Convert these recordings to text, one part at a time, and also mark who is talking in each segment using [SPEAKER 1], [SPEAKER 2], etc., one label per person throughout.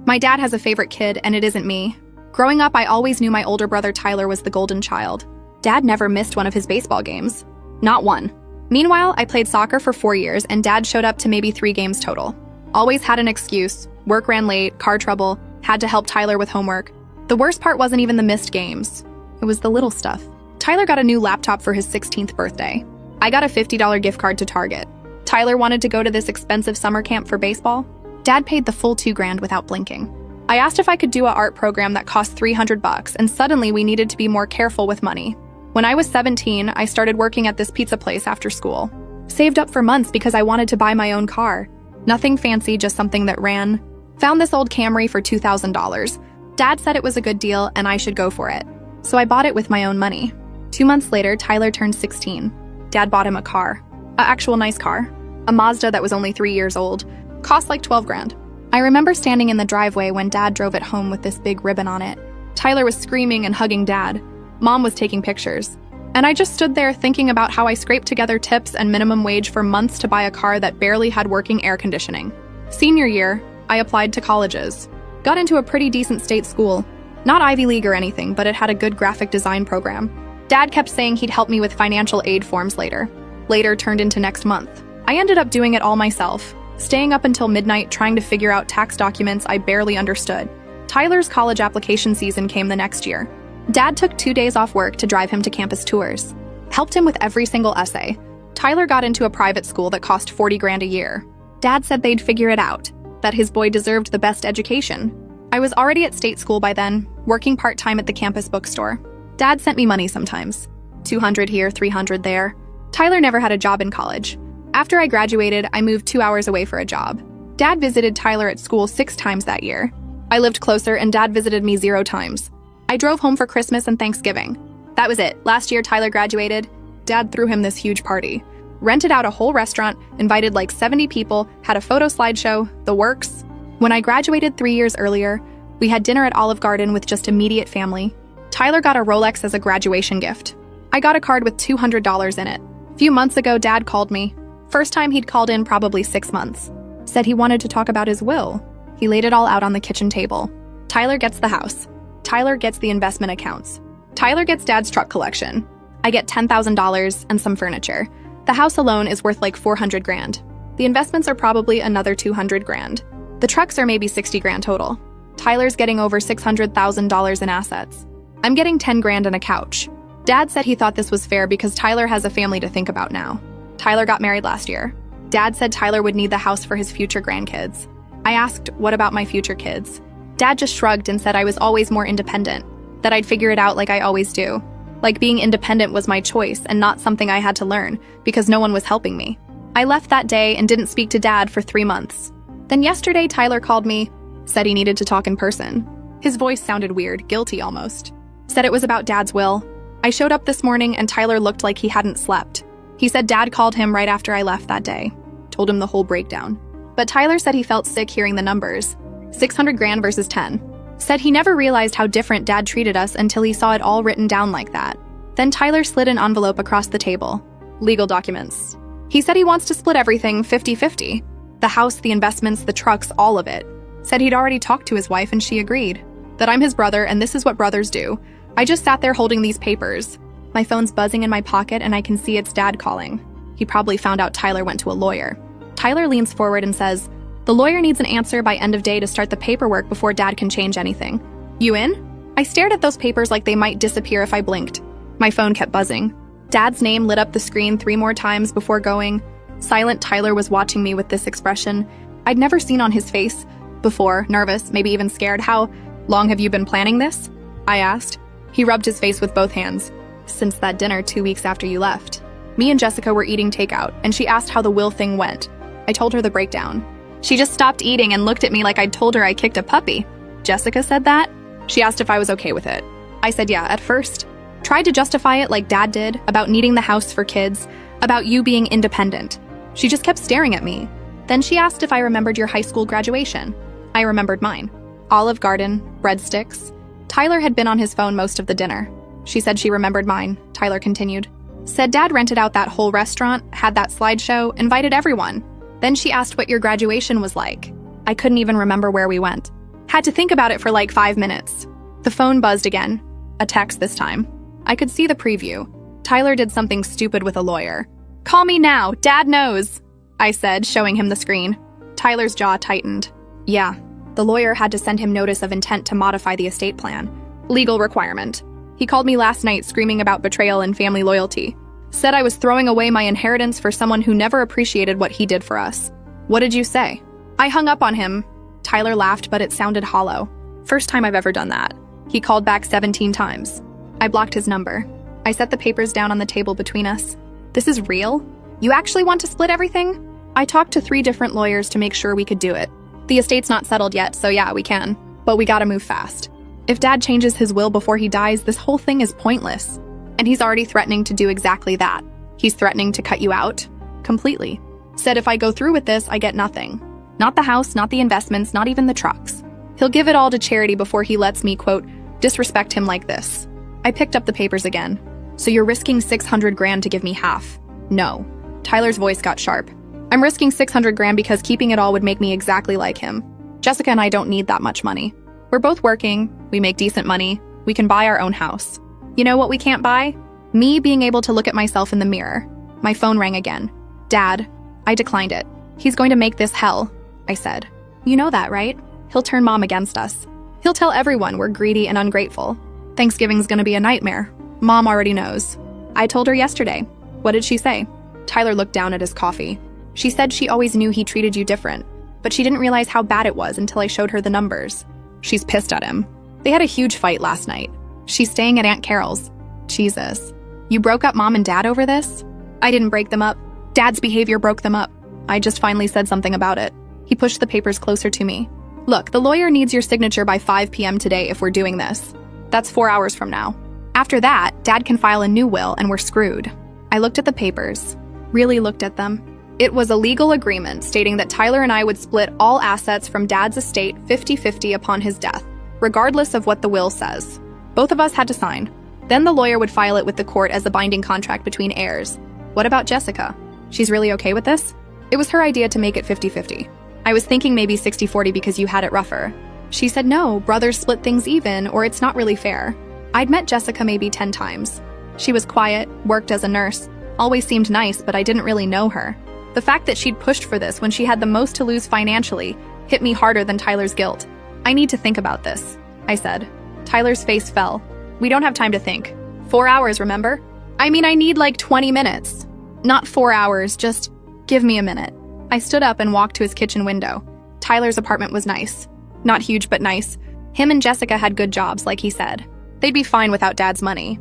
[SPEAKER 1] My dad has a favorite kid, and it isn't me. Growing up, I always knew my older brother Tyler was the golden child. Dad never missed one of his baseball games. Not one. Meanwhile, I played soccer for 4 years, and Dad showed up to maybe 3 games total. Always had an excuse. Work ran late, car trouble, had to help Tyler with homework. The worst part wasn't even the missed games. It was the little stuff. Tyler got a new laptop for his 16th birthday. I got a $50 gift card to Target. Tyler wanted to go to this expensive summer camp for baseball. Dad paid the full $2,000 without blinking. I asked if I could do an art program that cost $300, and suddenly we needed to be more careful with money. When I was 17, I started working at this pizza place after school. Saved up for months because I wanted to buy my own car. Nothing fancy, just something that ran. Found this old Camry for $2,000. Dad said it was a good deal and I should go for it. So I bought it with my own money. 2 months later, Tyler turned 16. Dad bought him a car. An actual nice car. A Mazda that was only 3 years old. Cost like $12,000. I remember standing in the driveway when Dad drove it home with this big ribbon on it. Tyler was screaming and hugging Dad. Mom was taking pictures. And I just stood there thinking about how I scraped together tips and minimum wage for months to buy a car that barely had working air conditioning. Senior year, I applied to colleges. Got into a pretty decent state school. Not Ivy League or anything, but it had a good graphic design program. Dad kept saying he'd help me with financial aid forms later. Later turned into next month. I ended up doing it all myself, staying up until midnight trying to figure out tax documents I barely understood. Tyler's college application season came the next year. Dad took 2 days off work to drive him to campus tours. Helped him with every single essay. Tyler got into a private school that cost $40,000 a year. Dad said they'd figure it out, that his boy deserved the best education. I was already at state school by then, working part-time at the campus bookstore. Dad sent me money sometimes. $200 here, $300 there. Tyler never had a job in college. After I graduated, I moved 2 hours away for a job. Dad visited Tyler at school 6 times that year. I lived closer and Dad visited me 0 times. I drove home for Christmas and Thanksgiving. That was it. Last year Tyler graduated. Dad threw him this huge party. Rented out a whole restaurant, invited like 70 people, had a photo slideshow, the works. When I graduated 3 years earlier, we had dinner at Olive Garden with just immediate family. Tyler got a Rolex as a graduation gift. I got a card with $200 in it. A few months ago, Dad called me. First time he'd called in probably 6 months. Said he wanted to talk about his will. He laid it all out on the kitchen table. Tyler gets the house. Tyler gets the investment accounts. Tyler gets Dad's truck collection. I get $10,000 and some furniture. The house alone is worth like $400,000. The investments are probably another $200,000. The trucks are maybe $60,000 total. Tyler's getting over $600,000 in assets. I'm getting $10,000 and a couch. Dad said he thought this was fair because Tyler has a family to think about now. Tyler got married last year. Dad said Tyler would need the house for his future grandkids. I asked, what about my future kids? Dad just shrugged and said I was always more independent, that I'd figure it out like I always do. Like being independent was my choice and not something I had to learn because no one was helping me. I left that day and didn't speak to Dad for 3 months. Then yesterday, Tyler called me, said he needed to talk in person. His voice sounded weird, guilty almost. Said it was about Dad's will. I showed up this morning and Tyler looked like he hadn't slept. He said Dad called him right after I left that day. Told him the whole breakdown. But Tyler said he felt sick hearing the numbers. $600,000 versus 10. Said he never realized how different Dad treated us until he saw it all written down like that. Then Tyler slid an envelope across the table. Legal documents. He said he wants to split everything 50-50. The house, the investments, the trucks, all of it. Said he'd already talked to his wife and she agreed. That I'm his brother and this is what brothers do. I just sat there holding these papers. My phone's buzzing in my pocket and I can see it's Dad calling. He probably found out Tyler went to a lawyer. Tyler leans forward and says, the lawyer needs an answer by end of day to start the paperwork before Dad can change anything. You in? I stared at those papers like they might disappear if I blinked. My phone kept buzzing. Dad's name lit up the screen 3 more times before going. Silent Tyler was watching me with this expression I'd never seen on his face before, nervous, maybe even scared. How long have you been planning this? I asked. He rubbed his face with both hands. Since that dinner 2 weeks after you left. Me and Jessica were eating takeout, and she asked how the will thing went. I told her the breakdown. She just stopped eating and looked at me like I'd told her I kicked a puppy. Jessica said that? She asked if I was okay with it. I said yeah, at first. Tried to justify it like Dad did, about needing the house for kids, about you being independent. She just kept staring at me. Then she asked if I remembered your high school graduation. I remembered mine. Olive Garden, breadsticks. Tyler had been on his phone most of the dinner. She said she remembered mine, Tyler continued. Said Dad rented out that whole restaurant, had that slideshow, invited everyone. Then she asked what your graduation was like. I couldn't even remember where we went. Had to think about it for like 5 minutes. The phone buzzed again. A text this time. I could see the preview. Tyler did something stupid with a lawyer. "Call me now, Dad knows," I said, showing him the screen. Tyler's jaw tightened. Yeah, the lawyer had to send him notice of intent to modify the estate plan. Legal requirement. He called me last night screaming about betrayal and family loyalty. Said I was throwing away my inheritance for someone who never appreciated what he did for us. What did you say? I hung up on him. Tyler laughed, but it sounded hollow. First time I've ever done that. He called back 17 times. I blocked his number. I set the papers down on the table between us. This is real? You actually want to split everything? I talked to 3 different lawyers to make sure we could do it. The estate's not settled yet, so yeah, we can. But we gotta move fast. If Dad changes his will before he dies, this whole thing is pointless. And he's already threatening to do exactly that. He's threatening to cut you out. Completely. Said if I go through with this, I get nothing. Not the house, not the investments, not even the trucks. He'll give it all to charity before he lets me, quote, disrespect him like this. I picked up the papers again. So you're risking 600 grand to give me half? No. Tyler's voice got sharp. I'm risking 600 grand because keeping it all would make me exactly like him. Jessica and I don't need that much money. We're both working, we make decent money, we can buy our own house. You know what we can't buy? Me being able to look at myself in the mirror. My phone rang again. Dad. I declined it. He's going to make this hell, I said. You know that, right? He'll turn Mom against us. He'll tell everyone we're greedy and ungrateful. Thanksgiving's gonna be a nightmare. Mom already knows. I told her yesterday. What did she say? Tyler looked down at his coffee. She said she always knew he treated you different, but she didn't realize how bad it was until I showed her the numbers. She's pissed at him. They had a huge fight last night. She's staying at Aunt Carol's. Jesus. You broke up Mom and Dad over this? I didn't break them up. Dad's behavior broke them up. I just finally said something about it. He pushed the papers closer to me. Look, the lawyer needs your signature by 5 p.m. today if we're doing this. That's 4 hours from now. After that, Dad can file a new will and we're screwed. I looked at the papers. Really looked at them. It was a legal agreement stating that Tyler and I would split all assets from Dad's estate 50-50 upon his death, regardless of what the will says. Both of us had to sign. Then the lawyer would file it with the court as a binding contract between heirs. What about Jessica? She's really okay with this? It was her idea to make it 50-50. I was thinking maybe 60-40 because you had it rougher. She said no, brothers split things even, or it's not really fair. I'd met Jessica maybe 10 times. She was quiet, worked as a nurse, always seemed nice, but I didn't really know her. The fact that she'd pushed for this when she had the most to lose financially hit me harder than Tyler's guilt. I need to think about this, I said. Tyler's face fell. We don't have time to think. 4 hours, remember? I mean, I need like 20 minutes. Not 4 hours, just give me a minute. I stood up and walked to his kitchen window. Tyler's apartment was nice. Not huge, but nice. Him and Jessica had good jobs, like he said. They'd be fine without Dad's money.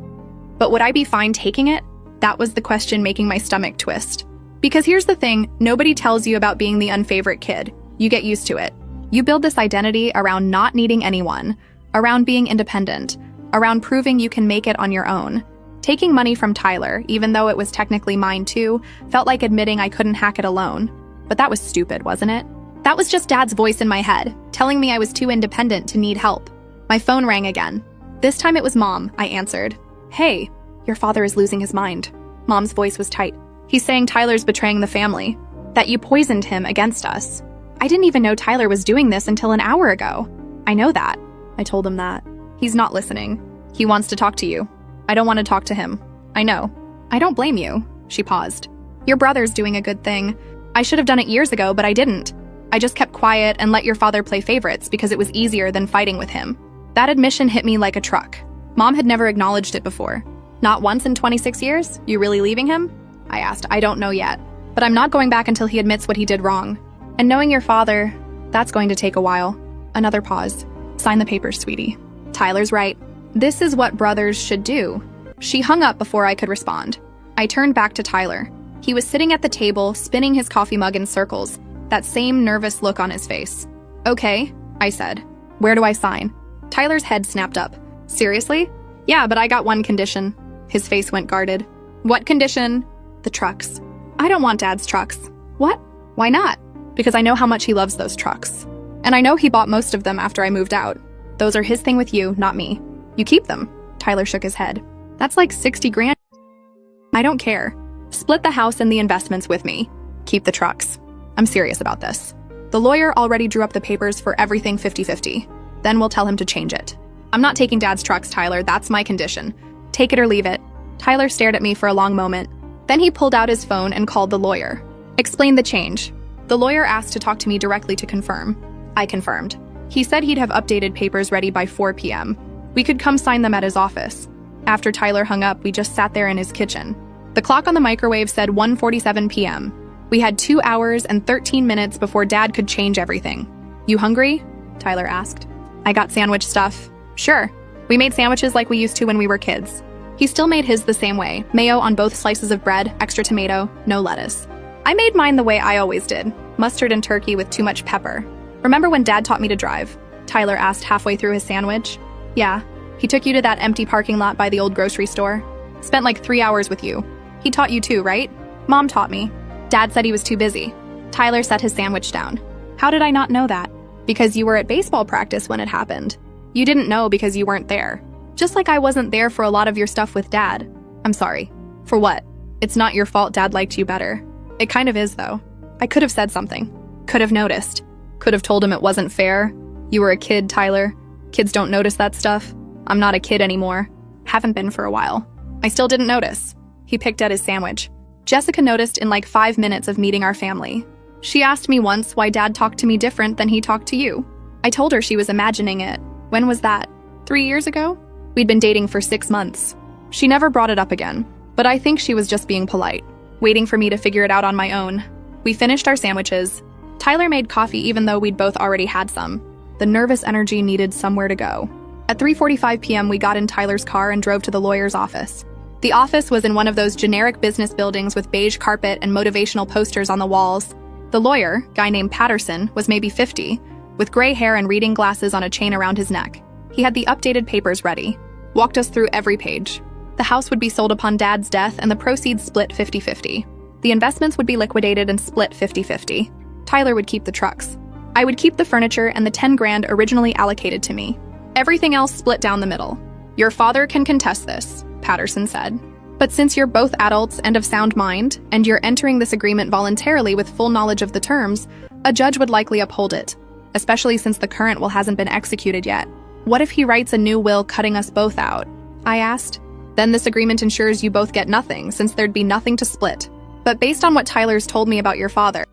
[SPEAKER 1] But would I be fine taking it? That was the question making my stomach twist. Because here's the thing, nobody tells you about being the unfavorite kid. You get used to it. You build this identity around not needing anyone, around being independent, around proving you can make it on your own. Taking money from Tyler, even though it was technically mine too, felt like admitting I couldn't hack it alone. But that was stupid, wasn't it? That was just Dad's voice in my head, telling me I was too independent to need help. My phone rang again. This time it was Mom, I answered. Hey, your father is losing his mind. Mom's voice was tight. He's saying Tyler's betraying the family, that you poisoned him against us. I didn't even know Tyler was doing this until an hour ago. I know that. I told him that. He's not listening. He wants to talk to you. I don't want to talk to him. I know. I don't blame you. She paused. Your brother's doing a good thing. I should have done it years ago, but I didn't. I just kept quiet and let your father play favorites because it was easier than fighting with him. That admission hit me like a truck. Mom had never acknowledged it before. Not once in 26 years? You really leaving him? I asked. I don't know yet. But I'm not going back until he admits what he did wrong. And knowing your father, that's going to take a while. Another pause. Sign the papers, sweetie. Tyler's right. This is what brothers should do. She hung up before I could respond. I turned back to Tyler. He was sitting at the table, spinning his coffee mug in circles, that same nervous look on his face. Okay, I said. Where do I sign? Tyler's head snapped up. Seriously? Yeah, but I got one condition. His face went guarded. What condition? The trucks. I don't want Dad's trucks. What? Why not? Because I know how much he loves those trucks. And I know he bought most of them after I moved out. Those are his thing with you, not me. You keep them. Tyler shook his head. That's like 60 grand. I don't care. Split the house and the investments with me. Keep the trucks. I'm serious about this. The lawyer already drew up the papers for everything 50-50. Then we'll tell him to change it. I'm not taking Dad's trucks, Tyler. That's my condition. Take it or leave it. Tyler stared at me for a long moment. Then he pulled out his phone and called the lawyer. Explained the change. The lawyer asked to talk to me directly to confirm. I confirmed. He said he'd have updated papers ready by 4 p.m. We could come sign them at his office. After Tyler hung up, we just sat there in his kitchen. The clock on the microwave said 1:47 p.m. We had 2 hours and 13 minutes before Dad could change everything. You hungry? Tyler asked. I got sandwich stuff. Sure. We made sandwiches like we used to when we were kids. He still made his the same way, mayo on both slices of bread, extra tomato, no lettuce. I made mine the way I always did, mustard and turkey with too much pepper. Remember when Dad taught me to drive? Tyler asked halfway through his sandwich. Yeah. He took you to that empty parking lot by the old grocery store. Spent like 3 hours with you. He taught you too, right? Mom taught me. Dad said he was too busy. Tyler set his sandwich down. How did I not know that? Because you were at baseball practice when it happened. You didn't know because you weren't there. Just like I wasn't there for a lot of your stuff with Dad. I'm sorry. For what? It's not your fault Dad liked you better. It kind of is, though. I could have said something. Could have noticed. Could have told him it wasn't fair. You were a kid, Tyler. Kids don't notice that stuff. I'm not a kid anymore. Haven't been for a while. I still didn't notice. He picked at his sandwich. Jessica noticed in like 5 minutes of meeting our family. She asked me once why Dad talked to me different than he talked to you. I told her she was imagining it. When was that? 3 years ago? We'd been dating for 6 months. She never brought it up again, but I think she was just being polite, waiting for me to figure it out on my own. We finished our sandwiches. Tyler made coffee even though we'd both already had some. The nervous energy needed somewhere to go. At 3:45 p.m., we got in Tyler's car and drove to the lawyer's office. The office was in one of those generic business buildings with beige carpet and motivational posters on the walls. The lawyer, guy named Patterson, was maybe 50, with gray hair and reading glasses on a chain around his neck. He had the updated papers ready, walked us through every page. The house would be sold upon Dad's death and the proceeds split 50-50. The investments would be liquidated and split 50-50. Tyler would keep the trucks. I would keep the furniture and the 10 grand originally allocated to me. Everything else split down the middle. Your father can contest this, Patterson said. But since you're both adults and of sound mind, and you're entering this agreement voluntarily with full knowledge of the terms, a judge would likely uphold it, especially since the current will hasn't been executed yet. What if he writes a new will cutting us both out? I asked. Then this agreement ensures you both get nothing, since there'd be nothing to split. But based on what Tyler's told me about your father,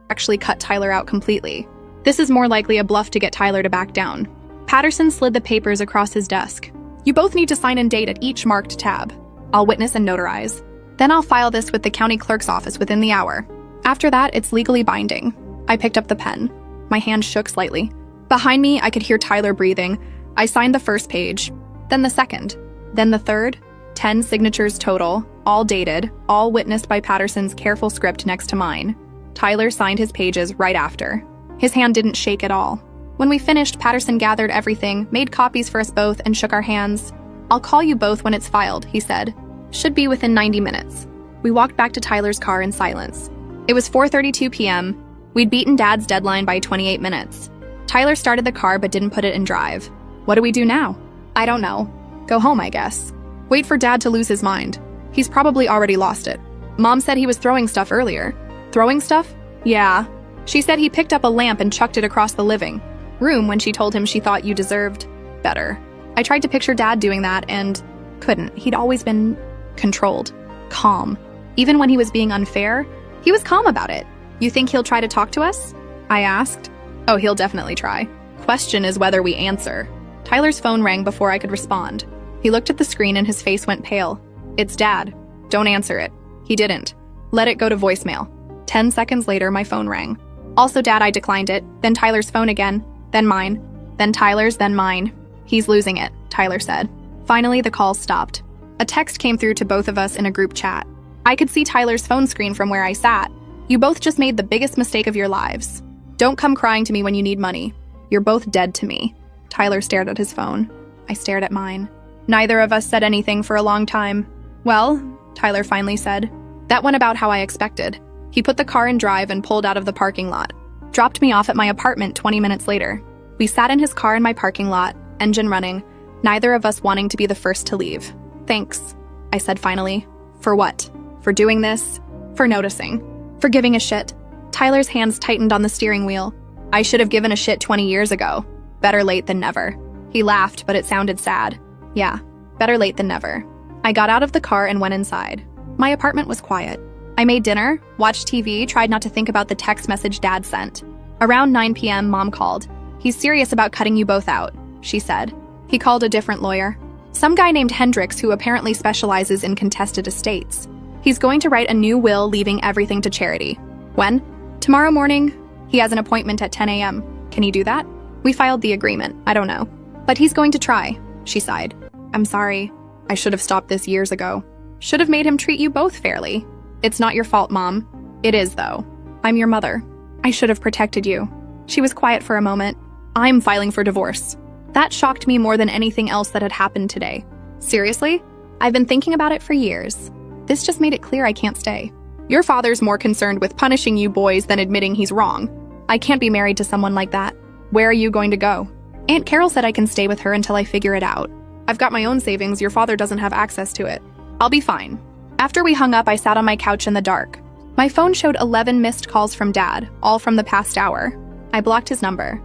[SPEAKER 1] actually cut Tyler out completely. This is more likely a bluff to get Tyler to back down. Patterson slid the papers across his desk. You both need to sign and date at each marked tab. I'll witness and notarize. Then I'll file this with the county clerk's office within the hour. After that, it's legally binding. I picked up the pen. My hand shook slightly. Behind me, I could hear Tyler breathing. I signed the first page, then the second, then the third. 10 signatures total, all dated, all witnessed by Patterson's careful script next to mine. Tyler signed his pages right after. His hand didn't shake at all. When we finished, Patterson gathered everything, made copies for us both, and shook our hands. I'll call you both when it's filed, he said. Should be within 90 minutes. We walked back to Tyler's car in silence. It was 4:32 p.m. We'd beaten Dad's deadline by 28 minutes. Tyler started the car but didn't put it in drive. What do we do now? I don't know. Go home, I guess. Wait for Dad to lose his mind. He's probably already lost it. Mom said he was throwing stuff earlier. Throwing stuff? Yeah. She said he picked up a lamp and chucked it across the living room when she told him she thought you deserved better. I tried to picture Dad doing that and couldn't. He'd always been controlled, calm. Even when he was being unfair, he was calm about it. You think he'll try to talk to us? I asked. Oh, he'll definitely try. Question is whether we answer. Tyler's phone rang before I could respond. He looked at the screen and his face went pale. It's Dad. Don't answer it. He didn't. Let it go to voicemail. 10 seconds later, my phone rang. Also Dad, I declined it. Then Tyler's phone again. Then mine. Then Tyler's, then mine. He's losing it, Tyler said. Finally, the call stopped. A text came through to both of us in a group chat. I could see Tyler's phone screen from where I sat. You both just made the biggest mistake of your lives. Don't come crying to me when you need money. You're both dead to me. Tyler stared at his phone. I stared at mine. Neither of us said anything for a long time. Well, Tyler finally said. That went about how I expected. He put the car in drive and pulled out of the parking lot. Dropped me off at my apartment 20 minutes later. We sat in his car in my parking lot, engine running, neither of us wanting to be the first to leave. Thanks, I said finally. For what? For doing this? For noticing? For giving a shit? Tyler's hands tightened on the steering wheel. I should have given a shit 20 years ago. Better late than never. He laughed, but it sounded sad. Yeah, better late than never. I got out of the car and went inside. My apartment was quiet. I made dinner, watched TV, tried not to think about the text message Dad sent. Around 9 p.m., Mom called. "He's serious about cutting you both out," she said. He called a different lawyer. Some guy named Hendricks who apparently specializes in contested estates. He's going to write a new will leaving everything to charity. When? Tomorrow morning. He has an appointment at 10 a.m. Can he do that? We filed the agreement. I don't know. But he's going to try, she sighed. I'm sorry. I should have stopped this years ago. Should have made him treat you both fairly. It's not your fault, Mom. It is, though. I'm your mother. I should have protected you. She was quiet for a moment. I'm filing for divorce. That shocked me more than anything else that had happened today. Seriously? I've been thinking about it for years. This just made it clear I can't stay. Your father's more concerned with punishing you boys than admitting he's wrong. I can't be married to someone like that. Where are you going to go? Aunt Carol said I can stay with her until I figure it out. I've got my own savings. Your father doesn't have access to it. I'll be fine. After we hung up, I sat on my couch in the dark. My phone showed 11 missed calls from Dad, all from the past hour. I blocked his number.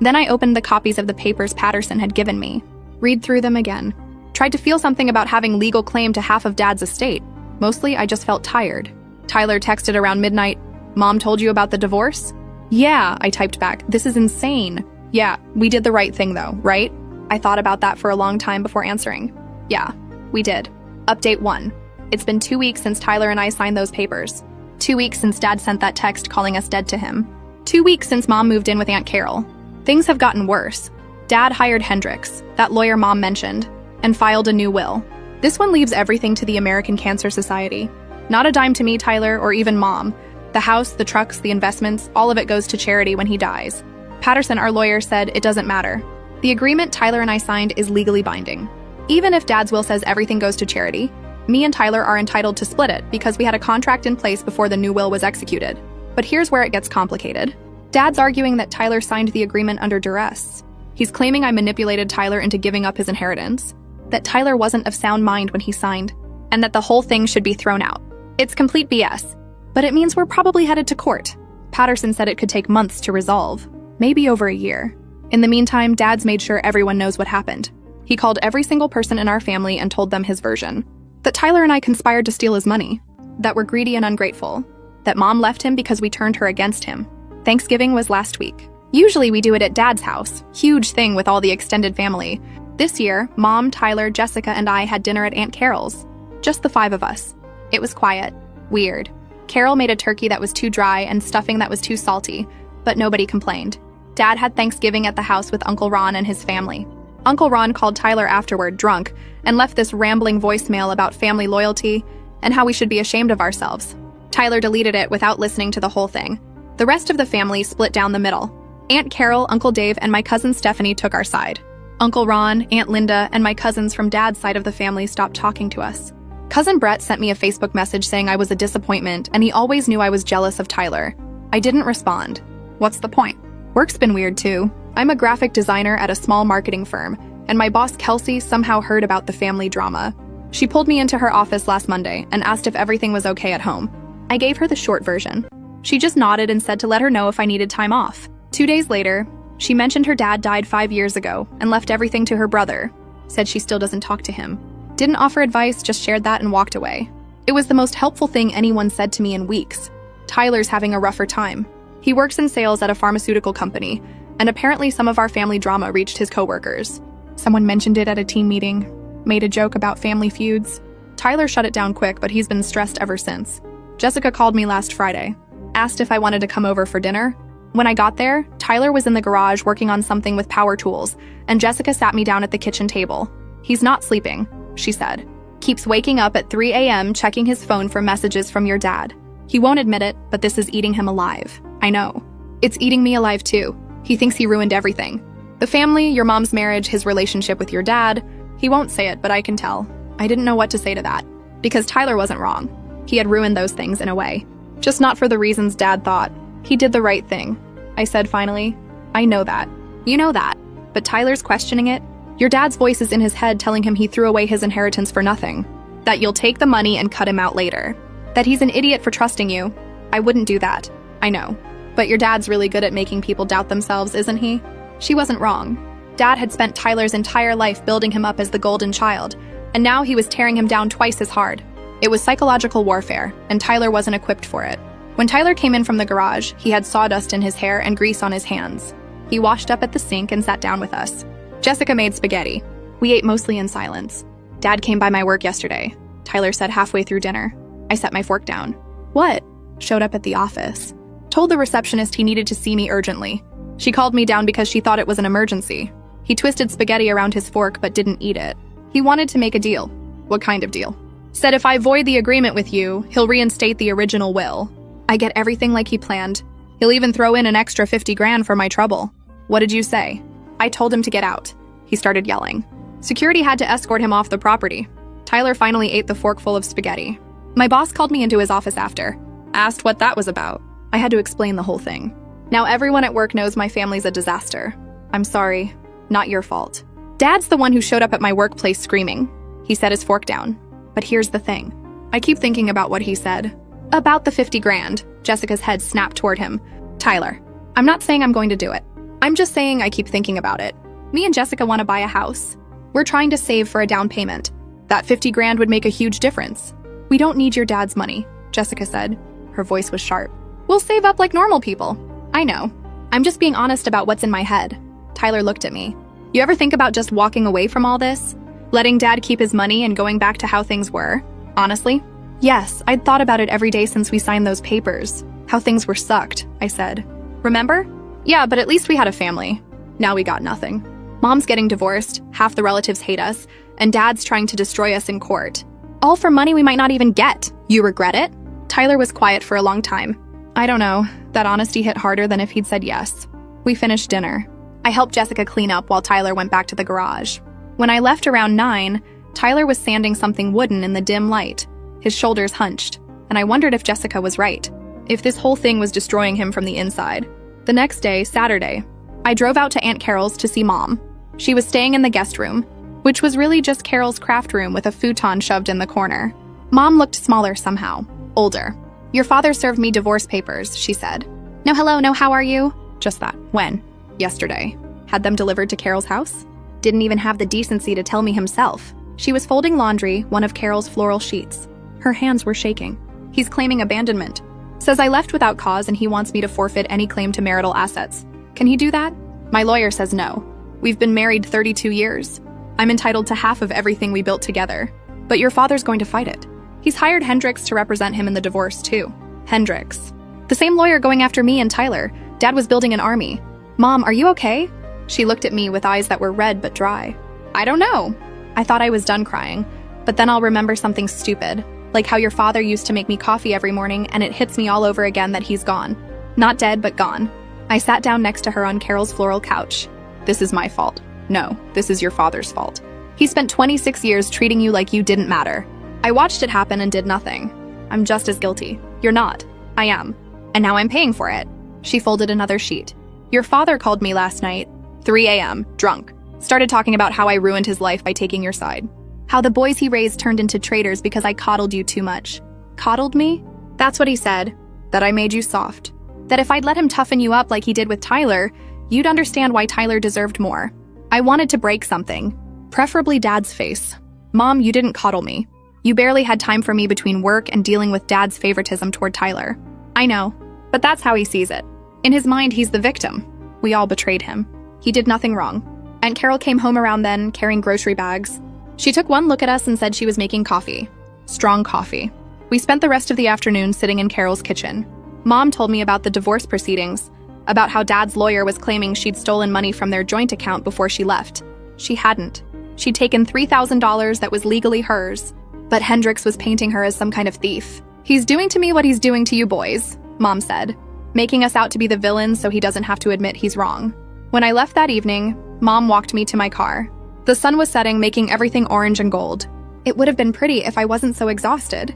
[SPEAKER 1] Then I opened the copies of the papers Patterson had given me. Read through them again. Tried to feel something about having legal claim to half of Dad's estate. Mostly, I just felt tired. Tyler texted around midnight, "Mom told you about the divorce?" "Yeah," I typed back. "This is insane." "Yeah, we did the right thing though, right?" I thought about that for a long time before answering. "Yeah, we did." Update 1. It's been 2 weeks since Tyler and I signed those papers. 2 weeks since Dad sent that text calling us dead to him. 2 weeks since Mom moved in with Aunt Carol. Things have gotten worse. Dad hired Hendricks, that lawyer Mom mentioned, and filed a new will. This one leaves everything to the American Cancer Society. Not a dime to me, Tyler, or even Mom. The house, the trucks, the investments, all of it goes to charity when he dies. Patterson, our lawyer, said it doesn't matter. The agreement Tyler and I signed is legally binding. Even if Dad's will says everything goes to charity, me and Tyler are entitled to split it because we had a contract in place before the new will was executed. But here's where it gets complicated. Dad's arguing that Tyler signed the agreement under duress. He's claiming I manipulated Tyler into giving up his inheritance, that Tyler wasn't of sound mind when he signed, and that the whole thing should be thrown out. It's complete BS, but it means we're probably headed to court. Patterson said it could take months to resolve, maybe over a year. In the meantime, Dad's made sure everyone knows what happened. He called every single person in our family and told them his version. That Tyler and I conspired to steal his money, that we're greedy and ungrateful, that Mom left him because we turned her against him. Thanksgiving was last week. Usually we do it at Dad's house, huge thing with all the extended family. This year, Mom, Tyler, Jessica, and I had dinner at Aunt Carol's. Just the 5 of us. It was quiet. Weird. Carol made a turkey that was too dry and stuffing that was too salty, but nobody complained. Dad had Thanksgiving at the house with Uncle Ron and his family. Uncle Ron called Tyler afterward, drunk, and left this rambling voicemail about family loyalty and how we should be ashamed of ourselves. Tyler deleted it without listening to the whole thing. The rest of the family split down the middle. Aunt Carol, Uncle Dave, and my cousin Stephanie took our side. Uncle Ron, Aunt Linda, and my cousins from Dad's side of the family stopped talking to us. Cousin Brett sent me a Facebook message saying I was a disappointment, and he always knew I was jealous of Tyler. I didn't respond. What's the point? Work's been weird too. I'm a graphic designer at a small marketing firm, and my boss Kelsey somehow heard about the family drama. She pulled me into her office last Monday and asked if everything was okay at home. I gave her the short version. She just nodded and said to let her know if I needed time off. 2 days later, she mentioned her dad died 5 years ago and left everything to her brother. Said she still doesn't talk to him. Didn't offer advice, just shared that and walked away. It was the most helpful thing anyone said to me in weeks. Tyler's having a rougher time. He works in sales at a pharmaceutical company, and apparently some of our family drama reached his coworkers. Someone mentioned it at a team meeting, made a joke about family feuds. Tyler shut it down quick, but he's been stressed ever since. Jessica called me last Friday, asked if I wanted to come over for dinner. When I got there, Tyler was in the garage working on something with power tools, and Jessica sat me down at the kitchen table. He's not sleeping, she said. Keeps waking up at 3 a.m. checking his phone for messages from your dad. He won't admit it, but this is eating him alive. I know. It's eating me alive too. He thinks he ruined everything. The family, your mom's marriage, his relationship with your dad. He won't say it, but I can tell. I didn't know what to say to that. Because Tyler wasn't wrong. He had ruined those things in a way. Just not for the reasons Dad thought. He did the right thing. I said finally, I know that. You know that. But Tyler's questioning it. Your dad's voice is in his head telling him he threw away his inheritance for nothing. That you'll take the money and cut him out later. That he's an idiot for trusting you. I wouldn't do that. I know. But your dad's really good at making people doubt themselves, isn't he? She wasn't wrong. Dad had spent Tyler's entire life building him up as the golden child, and now he was tearing him down twice as hard. It was psychological warfare, and Tyler wasn't equipped for it. When Tyler came in from the garage, he had sawdust in his hair and grease on his hands. He washed up at the sink and sat down with us. Jessica made spaghetti. We ate mostly in silence. Dad came by my work yesterday, Tyler said halfway through dinner. I set my fork down. What? Showed up at the office. Told the receptionist he needed to see me urgently. She called me down because she thought it was an emergency. He twisted spaghetti around his fork but didn't eat it. He wanted to make a deal. What kind of deal? Said if I void the agreement with you, he'll reinstate the original will. I get everything like he planned. He'll even throw in an extra 50 grand for my trouble. What did you say? I told him to get out. He started yelling. Security had to escort him off the property. Tyler finally ate the forkful of spaghetti. My boss called me into his office after. Asked what that was about. I had to explain the whole thing. Now everyone at work knows my family's a disaster. I'm sorry. Not your fault. Dad's the one who showed up at my workplace screaming. He set his fork down. But here's the thing. I keep thinking about what he said. About the 50 grand. Jessica's head snapped toward him. Tyler, I'm not saying I'm going to do it. I'm just saying I keep thinking about it. Me and Jessica want to buy a house. We're trying to save for a down payment. That 50 grand would make a huge difference. We don't need your dad's money, Jessica said. Her voice was sharp. We'll save up like normal people. I know. I'm just being honest about what's in my head. Tyler looked at me. You ever think about just walking away from all this? Letting Dad keep his money and going back to how things were? Honestly? Yes, I'd thought about it every day since we signed those papers. How things were sucked, I said. Remember? Yeah, but at least we had a family. Now we got nothing. Mom's getting divorced, half the relatives hate us, and Dad's trying to destroy us in court. All for money we might not even get. You regret it? Tyler was quiet for a long time. I don't know. That honesty hit harder than if he'd said yes. We finished dinner. I helped Jessica clean up while Tyler went back to the garage. When I left around 9, Tyler was sanding something wooden in the dim light. His shoulders hunched, and I wondered if Jessica was right. If this whole thing was destroying him from the inside. The next day, Saturday, I drove out to Aunt Carol's to see Mom. She was staying in the guest room, which was really just Carol's craft room with a futon shoved in the corner. Mom looked smaller somehow, older. Your father served me divorce papers, she said. No hello, no how are you? Just that. When? Yesterday. Had them delivered to Carol's house? Didn't even have the decency to tell me himself. She was folding laundry, one of Carol's floral sheets. Her hands were shaking. He's claiming abandonment. Says I left without cause and he wants me to forfeit any claim to marital assets. Can he do that? My lawyer says no. We've been married 32 years. I'm entitled to half of everything we built together. But your father's going to fight it. He's hired Hendricks to represent him in the divorce, too. Hendricks. The same lawyer going after me and Tyler. Dad was building an army. Mom, are you okay? She looked at me with eyes that were red but dry. I don't know. I thought I was done crying, but then I'll remember something stupid, like how your father used to make me coffee every morning and it hits me all over again that he's gone. Not dead, but gone. I sat down next to her on Carol's floral couch. This is my fault. No, this is your father's fault. He spent 26 years treating you like you didn't matter. I watched it happen and did nothing. I'm just as guilty. You're not. I am. And now I'm paying for it. She folded another sheet. Your father called me last night, 3 a.m., drunk. Started talking about how I ruined his life by taking your side. How the boys he raised turned into traitors because I coddled you too much. Coddled me? That's what he said. That I made you soft. That if I'd let him toughen you up like he did with Tyler, you'd understand why Tyler deserved more. I wanted to break something. Preferably Dad's face. Mom, you didn't coddle me. You barely had time for me between work and dealing with Dad's favoritism toward Tyler. I know, but that's how he sees it. In his mind, he's the victim. We all betrayed him. He did nothing wrong. Aunt Carol came home around then, carrying grocery bags. She took one look at us and said she was making coffee. Strong coffee. We spent the rest of the afternoon sitting in Carol's kitchen. Mom told me about the divorce proceedings, about how Dad's lawyer was claiming she'd stolen money from their joint account before she left. She hadn't. She'd taken $3,000 that was legally hers, but Hendricks was painting her as some kind of thief. He's doing to me what he's doing to you boys, Mom said, making us out to be the villains so he doesn't have to admit he's wrong. When I left that evening, Mom walked me to my car. The sun was setting, making everything orange and gold. It would have been pretty if I wasn't so exhausted.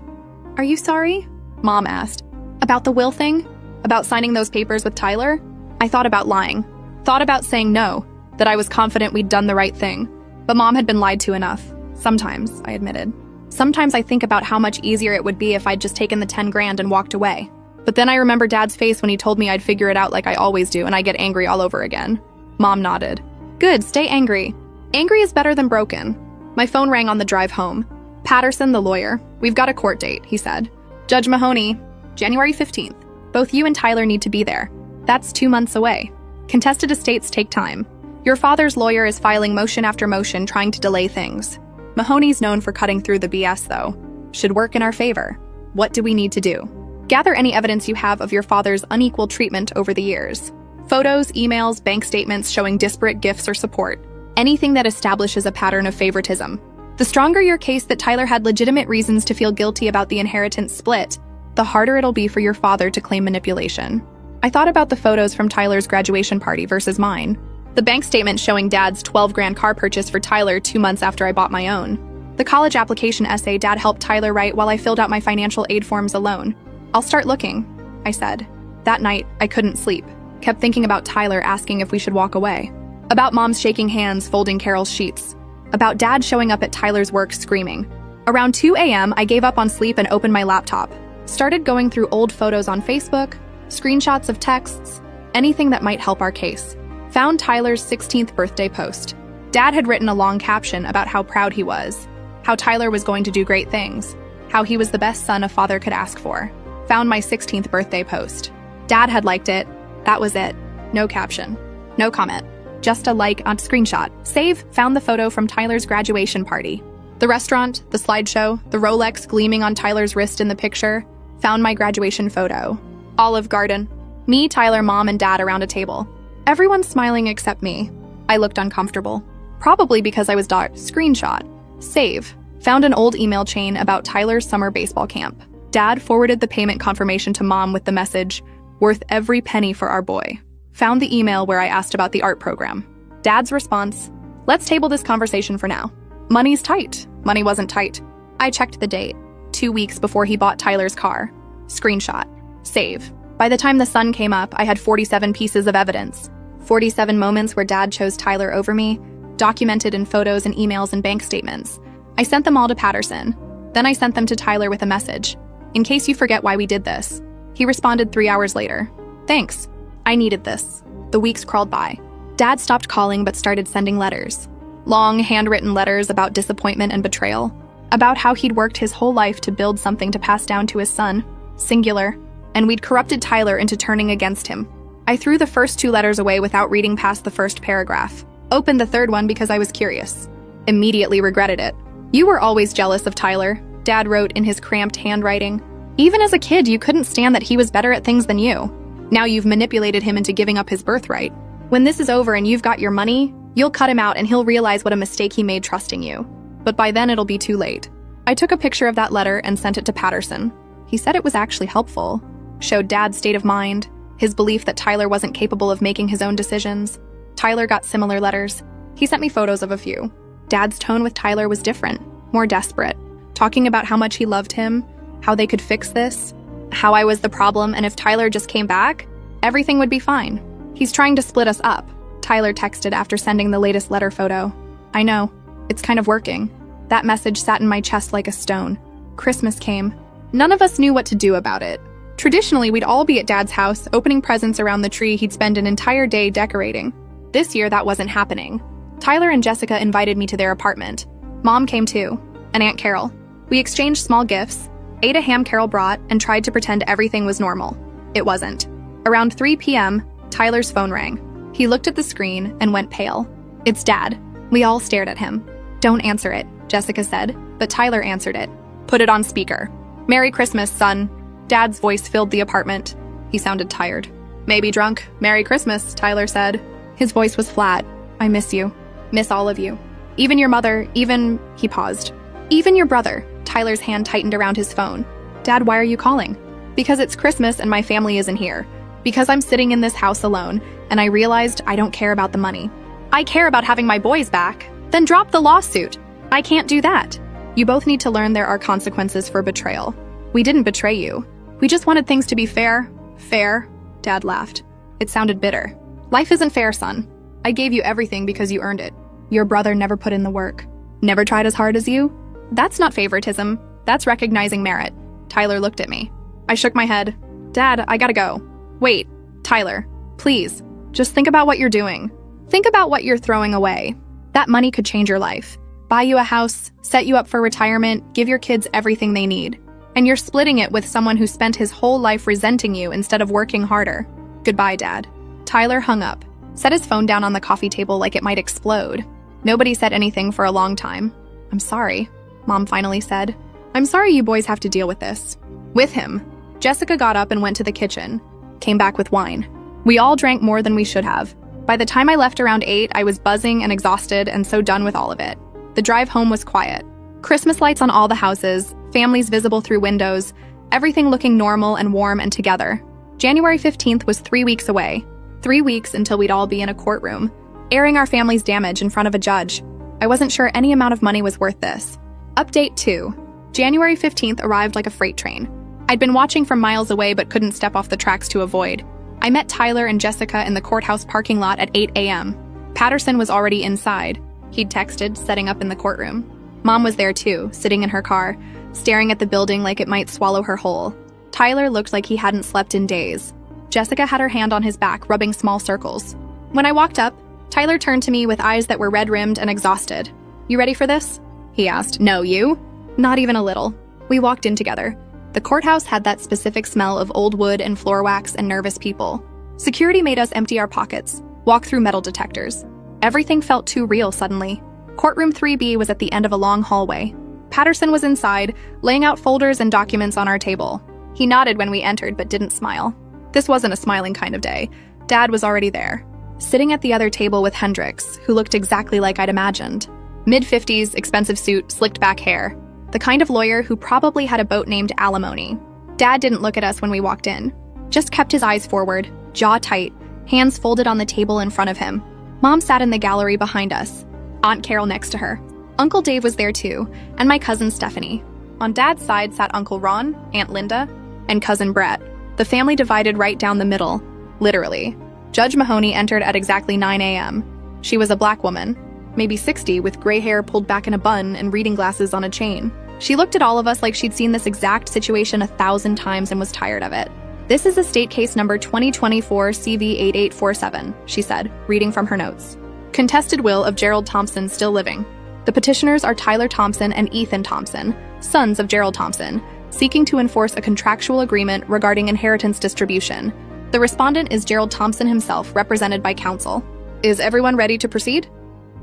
[SPEAKER 1] Are you sorry? Mom asked. About the will thing? About signing those papers with Tyler? I thought about lying. Thought about saying no, that I was confident we'd done the right thing. But Mom had been lied to enough. Sometimes, I admitted. Sometimes I think about how much easier it would be if I'd just taken the 10 grand and walked away. But then I remember Dad's face when he told me I'd figure it out like I always do and I get angry all over again. Mom nodded. Good, stay angry. Angry is better than broken. My phone rang on the drive home. Patterson, the lawyer. We've got a court date, he said. Judge Mahoney, January 15th. Both you and Tyler need to be there. That's 2 months away. Contested estates take time. Your father's lawyer is filing motion after motion trying to delay things. Mahoney's known for cutting through the BS, though. Should work in our favor. What do we need to do? Gather any evidence you have of your father's unequal treatment over the years. Photos, emails, bank statements showing disparate gifts or support. Anything that establishes a pattern of favoritism. The stronger your case that Tyler had legitimate reasons to feel guilty about the inheritance split, the harder it'll be for your father to claim manipulation. I thought about the photos from Tyler's graduation party versus mine. The bank statement showing Dad's $12,000 car purchase for Tyler 2 months after I bought my own. The college application essay Dad helped Tyler write while I filled out my financial aid forms alone. I'll start looking, I said. That night, I couldn't sleep. Kept thinking about Tyler asking if we should walk away. About Mom's shaking hands folding Carol's sheets. About Dad showing up at Tyler's work screaming. Around 2 a.m., I gave up on sleep and opened my laptop. Started going through old photos on Facebook, screenshots of texts, anything that might help our case. Found Tyler's 16th birthday post. Dad had written a long caption about how proud he was, how Tyler was going to do great things, how he was the best son a father could ask for. Found my 16th birthday post. Dad had liked it. That was it. No caption. No comment. Just a like on screenshot. Save, found the photo from Tyler's graduation party. The restaurant, the slideshow, the Rolex gleaming on Tyler's wrist in the picture. Found my graduation photo. Olive Garden. Me, Tyler, Mom, and Dad around a table. Everyone smiling except me. I looked uncomfortable. Probably because I was dark. Screenshot. Save. Found an old email chain about Tyler's summer baseball camp. Dad forwarded the payment confirmation to Mom with the message, worth every penny for our boy. Found the email where I asked about the art program. Dad's response, let's table this conversation for now. Money's tight. Money wasn't tight. I checked the date. 2 weeks before he bought Tyler's car. Screenshot. Save. By the time the sun came up, I had 47 pieces of evidence. 47 moments where Dad chose Tyler over me, documented in photos and emails and bank statements. I sent them all to Patterson. Then I sent them to Tyler with a message. In case you forget why we did this. He responded 3 hours later. Thanks. I needed this. The weeks crawled by. Dad stopped calling but started sending letters. Long, handwritten letters about disappointment and betrayal. About how he'd worked his whole life to build something to pass down to his son. Singular. And we'd corrupted Tyler into turning against him. I threw the first 2 letters away without reading past the first paragraph. Opened the third one because I was curious. Immediately regretted it. You were always jealous of Tyler, Dad wrote in his cramped handwriting. Even as a kid, you couldn't stand that he was better at things than you. Now you've manipulated him into giving up his birthright. When this is over and you've got your money, you'll cut him out and he'll realize what a mistake he made trusting you. But by then it'll be too late. I took a picture of that letter and sent it to Patterson. He said it was actually helpful. Showed Dad's state of mind, his belief that Tyler wasn't capable of making his own decisions. Tyler got similar letters. He sent me photos of a few. Dad's tone with Tyler was different, more desperate, talking about how much he loved him, how they could fix this, how I was the problem, and if Tyler just came back, everything would be fine. He's trying to split us up, Tyler texted after sending the latest letter photo. I know. It's kind of working. That message sat in my chest like a stone. Christmas came. None of us knew what to do about it. Traditionally, we'd all be at Dad's house, opening presents around the tree he'd spend an entire day decorating. This year, that wasn't happening. Tyler and Jessica invited me to their apartment. Mom came too, and Aunt Carol. We exchanged small gifts, ate a ham Carol brought, and tried to pretend everything was normal. It wasn't. Around 3 p.m., Tyler's phone rang. He looked at the screen and went pale. It's Dad. We all stared at him. Don't answer it, Jessica said, but Tyler answered it. Put it on speaker. Merry Christmas, son. Dad's voice filled the apartment. He sounded tired. Maybe drunk. Merry Christmas, Tyler said. His voice was flat. I miss you. Miss all of you. Even your mother, even... He paused. Even your brother. Tyler's hand tightened around his phone. Dad, why are you calling? Because it's Christmas and my family isn't here. Because I'm sitting in this house alone, and I realized I don't care about the money. I care about having my boys back. Then drop the lawsuit. I can't do that. You both need to learn there are consequences for betrayal. We didn't betray you. We just wanted things to be fair. Fair? Dad laughed. It sounded bitter. Life isn't fair, son. I gave you everything because you earned it. Your brother never put in the work. Never tried as hard as you? That's not favoritism. That's recognizing merit. Tyler looked at me. I shook my head. Dad, I gotta go. Wait, Tyler, please, just think about what you're doing. Think about what you're throwing away. That money could change your life. Buy you a house, set you up for retirement, give your kids everything they need. And you're splitting it with someone who spent his whole life resenting you instead of working harder. Goodbye, Dad. Tyler hung up, set his phone down on the coffee table like it might explode. Nobody said anything for a long time. I'm sorry, Mom finally said. I'm sorry you boys have to deal with this. With him. Jessica got up and went to the kitchen, came back with wine. We all drank more than we should have. By the time I left around 8, I was buzzing and exhausted and so done with all of it. The drive home was quiet. Christmas lights on all the houses, families visible through windows, everything looking normal and warm and together. January 15th was 3 weeks away. 3 weeks until we'd all be in a courtroom, airing our family's damage in front of a judge. I wasn't sure any amount of money was worth this. Update 2. January 15th arrived like a freight train. I'd been watching from miles away but couldn't step off the tracks to avoid. I met Tyler and Jessica in the courthouse parking lot at 8 a.m. Patterson was already inside. He'd texted, setting up in the courtroom. Mom was there too, sitting in her car, staring at the building like it might swallow her whole. Tyler looked like he hadn't slept in days. Jessica had her hand on his back, rubbing small circles. When I walked up, Tyler turned to me with eyes that were red-rimmed and exhausted. You ready for this? He asked. No, you? Not even a little. We walked in together. The courthouse had that specific smell of old wood and floor wax and nervous people. Security made us empty our pockets, walk through metal detectors. Everything felt too real suddenly. Courtroom 3B was at the end of a long hallway. Patterson was inside, laying out folders and documents on our table. He nodded when we entered but didn't smile. This wasn't a smiling kind of day. Dad was already there, sitting at the other table with Hendricks, who looked exactly like I'd imagined. Mid-50s, expensive suit, slicked back hair. The kind of lawyer who probably had a boat named Alimony. Dad didn't look at us when we walked in. Just kept his eyes forward, jaw tight, hands folded on the table in front of him. Mom sat in the gallery behind us, Aunt Carol next to her. Uncle Dave was there too, and my cousin Stephanie. On Dad's side sat Uncle Ron, Aunt Linda, and Cousin Brett. The family divided right down the middle, literally. Judge Mahoney entered at exactly 9 a.m. She was a black woman, maybe 60, with gray hair pulled back in a bun and reading glasses on a chain. She looked at all of us like she'd seen this exact situation 1,000 times and was tired of it. This is a state case number 2024 CV8847, she said, reading from her notes. Contested will of Gerald Thompson still living. The petitioners are Tyler Thompson and Ethan Thompson, sons of Gerald Thompson, seeking to enforce a contractual agreement regarding inheritance distribution. The respondent is Gerald Thompson himself, represented by counsel. Is everyone ready to proceed?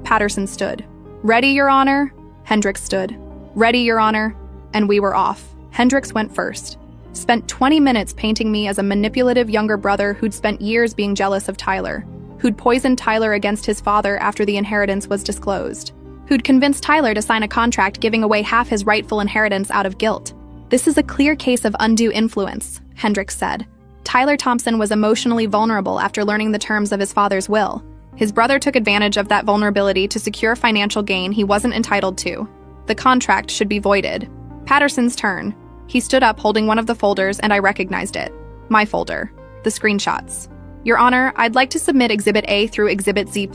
[SPEAKER 1] Patterson stood. Ready, Your Honor? Hendricks stood. Ready, Your Honor. And we were off. Hendricks went first. Spent 20 minutes painting me as a manipulative younger brother who'd spent years being jealous of Tyler, who'd poisoned Tyler against his father after the inheritance was disclosed, who'd convinced Tyler to sign a contract giving away half his rightful inheritance out of guilt. This is a clear case of undue influence, Hendricks said. Tyler Thompson was emotionally vulnerable after learning the terms of his father's will. His brother took advantage of that vulnerability to secure financial gain he wasn't entitled to. The contract should be voided. Patterson's turn. He stood up holding one of the folders and I recognized it. My folder. The screenshots. Your Honor, I'd like to submit Exhibit A through Exhibit Z+.